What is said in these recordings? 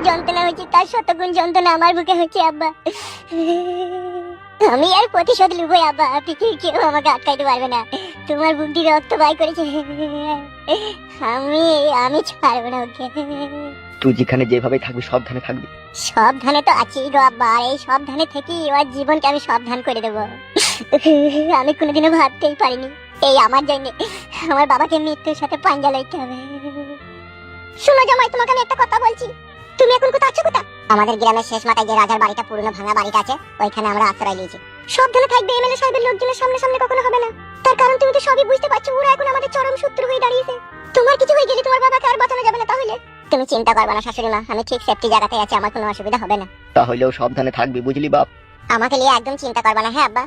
যন্ত্রণা হচ্ছে তার শতগুণ যন্ত্রণা আমার বুকে হচ্ছে আব্বা। আমি আর প্রতিশোধ লুবই আব্বা, পৃথিবীর কেউ আমাকে আটকাইতে পারবে না। তোমার বুদ্ধি রক্ত বাই করেছে, আমি আমি ছাড়বো না ওকে। তুই যেখানে যেভাবে থাকবি সাবধানে থাকবি। সাবধানে তো আছি গো আব্বা, আর এই সাবধানে থেকে ওর জীবনকে আমি সাবধান করে দেবো। আমি কোনোদিনও ভাবতেই পারিনি এই আমার জন্য আমার বাবাকে মৃত্যুর সাথে পাঞ্জা লইতে হবে। শোনো জামাই, তোমাকে আমি একটা কথা বলছি। তুমি এখন কোথায় আছো? কোথা? আমাদের গ্রামের শেষ মাথায় যে রাজার বাড়িটা, পুরনো ভাঙা বাড়িটা আছে, ওইখানে আমরা আশ্রয় নিয়েছি। সাবধানে থাকবে, এমএলএ সাহেবের লোকজনের সামনে সামনে কখনো হবে না। তার কারণ তুমি তো সবই বুঝতে পারছো, ওরা এখন আমাদের চরম শত্রু হয়ে দাঁড়িয়েছে। তোমার কিছু হয়ে গেলে তোমার বাবাকে আর বাঁচানো যাবে না। তাহলে তুমি চিন্তা করবে না শাশুড়ি মা, আমি ঠিক সেফটি জায়গাতে আছি, আমার কোনো অসুবিধা হবে না। তাহলেও সাবধানে থাকবি, বুঝলি বাপ? আমাকে নিয়ে একদম চিন্তা করবে না। হ্যাঁ আব্বা।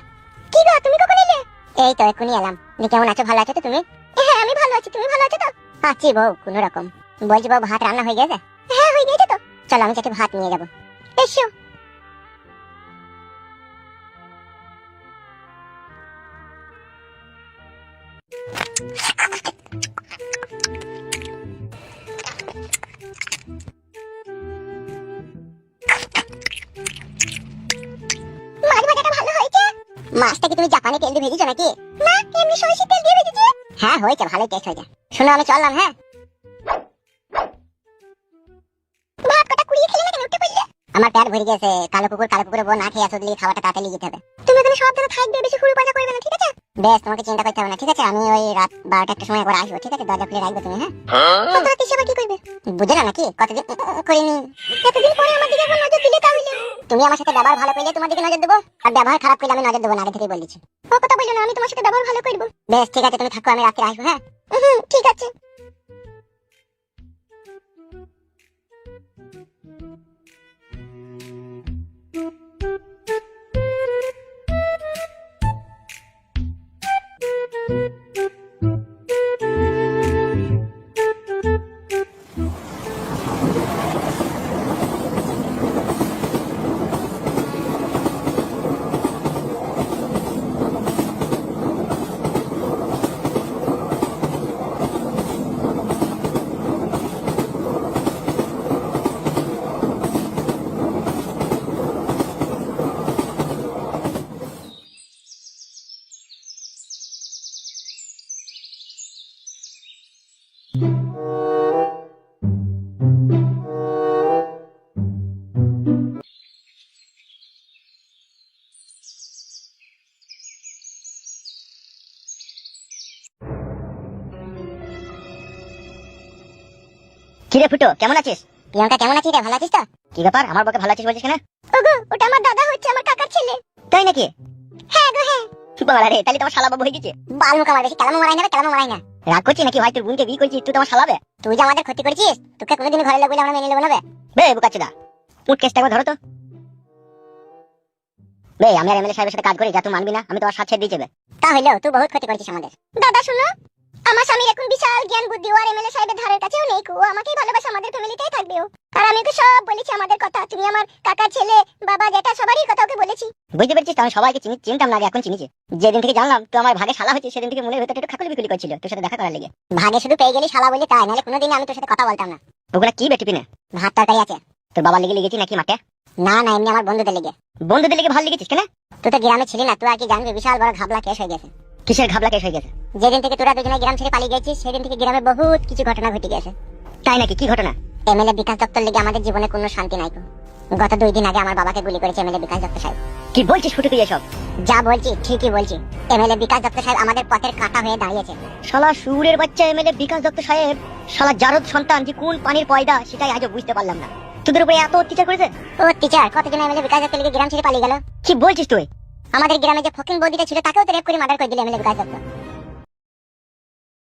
কি গো, তুমি কখন এলে? এই তো এক্ষুনি এলাম। কেমন আছো? ভালো আছো তো তুমি? হ্যাঁ আমি ভালো আছি, তুমি ভালো আছো তো? আছি বউ, কোনো রকম। বলছি বউ, ভাত রান্না হয়ে গেছে? হ্যাঁ হয়ে গেছে তো। চলো আমি চাইতে ভাত নিয়ে যাবো। এসো। মাছ ভাজাটা ভালো হয়েছে। মাছটা কি তুমি জাপানি তেল দিয়ে ভেজেছো নাকি? না, এমনি সরিষার তেল দিয়ে ভেজেছি। হ্যাঁ হয়েছে, ভালোই টেস্ট হয়েছে। শোনো আমি চললাম। হ্যাঁ, ভাত কটা কুড়িয়ে খেলে না কেন? উঠে পড়লে। আমার পেট ভরে গেছে। কালো কুকুর বউ না খেয়ে আসলে খাওয়াটা তাড়াতাড়ি যেতে হবে। তুমি এখানে সাবধানে থাকবে, বেশি হুড়ু পাজা করবে না, ঠিক আছে? বেশ, তোমাকে চিন্তা করতে হবে না, ঠিক আছে? আমি ওই রাত 12টার সময় একবার আসবো, ঠিক আছে? দরজা খুলে রাখবে তুমি। হ্যাঁ, কত রাত এসে আবার কি করবে? বুঝে না নাকি কতদিন করিনি। এতদিন পরে আমার দিকে এখন নজর দিলে তাহলে? তুমি আমার সাথে ব্যবহার ভালো করলে তোমার দিকে নজর দেবো, আর ব্যবহার খারাপ করলে আমি নজর দেবো না, আগে থেকেই বলেছি। ও কথা বললো না, আমি তোমার সাথে ব্যবহার ভালো করবো। বেশ ঠিক আছে, তুমি থাকো, আমি রাত্রে আসবো। হ্যাঁ ঠিক আছে। কিরে ফুটো, কেমন আছিস? প্রিয়াঙ্কা কেমন আছিস রে? ভালো আছিস তো? কি ব্যাপার, আমার বকে ভালো আছিস বলছিস কেন? ওগো, ওটা আমার দাদা হচ্ছে, আমার কাকার ছেলে। তাই নাকি? হ্যাঁ গো হ্যাঁ। বাবা রে, তাহলে তোমার শালা বাবু হয়ে গেছে। বাল মুখ আমার বেশি কেলামো মারাই না, কেলামো মারাই না। রাগ করছিস নাকি ভাই? তোর বোনকে বিয়ে করছিস, তুই তোমার শালাবে? তুই যে আমাদের ক্ষতি করেছিস, তোকে কোনোদিন ঘরে লোক বলে আমরা মেনে নেবো না বে। বে বুকাচ্ছিদা, উঠ কেসটা একবার ধরো তো। বে, আমি আর এমএলএ সাহেবের সাথে কাজ করি, যা তুই মানবি না, আমি তোমার সাথে ছেড়ে দিয়ে যাবে। তাহলেও তুই বহুত ক্ষতি করেছিস আমাদের। দাদা শুনো, আমার স্বামীর এখন বিশাল জ্ঞান বুদ্ধি, আর এমএলএ সাহেবের ধারের কাছেও নেই। ও আমাকেই ভালোবাসে, আমাদের ফ্যামিলিতেই থাকবে ও। আর আমি ওকে সব বলেছি আমাদের কথা। তুমি আমার কাকার ছেলে, বাবা জেঠা সবারই কথা ওকে বলেছি। বুঝতে পেরেছিস? আমি সবাইকে চিনতাম না, আগে এখন চিনিছি। যেদিন থেকে জানলাম তুই আমার ভাগে শালা হয়েছে, সেদিন থেকে মনের ভেতরে একটু খাকুলি বিকুলি করছিল তোর সাথে দেখা করার লেগে। ভাগে শুধু পেয়ে গেলি শালা বলে তাই, নাহলে কোনোদিন আমি তোর সাথে কথা বলতাম না। ওগুলা কি বেটিপিনে? ভাত তরকারি আছে। তোর বাবার লেগে লেগেছি নাকি মাঠে? না না, এমনি আমার বন্ধুদের লেগে। বন্ধুদের লেগে ভালো লেগেছিস কেন? তুই তো গ্রামে ছিলি না, তুই আর কি জানবি, বিশাল বড় ঘাবলা কেস হয়ে গেছে। কিসের ঘাবলা কেস হয়ে গেছে? যেদিন থেকে তোরা দুজনে গ্রাম ছেড়ে পালিয়ে গেছিস, সেদিন থেকে গ্রামে বহুত কিছু ঘটনা ঘটে গেছে। তাই নাকি? কি ঘটনা? এমএলএ বিকাশ দত্তর লেগে আমাদের জীবনে কোনো শান্তি নাই। গত 2 দিন আগে আমার বাবাকে গুলি করেছে এমএলএ বিকাশ দত্ত সাহেব। কি বলছিস ফুটু তুই এসব? যা বলছি ঠিকই বলছি। এমএলএ বিকাশ দত্ত সাহেব আমাদের পথের কাঁটা হয়ে দাঁড়িয়েছে। শালা সুরের বাচ্চা এমএলএ বিকাশ দত্ত সাহেব, শালা জারদ সন্তান, যে কোন পানির পয়দা সেটাই আজও বুঝতে পারলাম না। তোদের উপরে এত অত্যাচার করেছে? ও টিচার, কতজন এমএলএ বিকাশ দত্ত লেগে গ্রাম ছেড়ে পালিয়ে গেল। কি বলছিস তুই? আমাদের গ্রামে যে ফকিং বৌদিটা ছিল, তাকেও তো রেপ করে মার্ডার করে দিল এমএলএ বিকাশ দত্ত।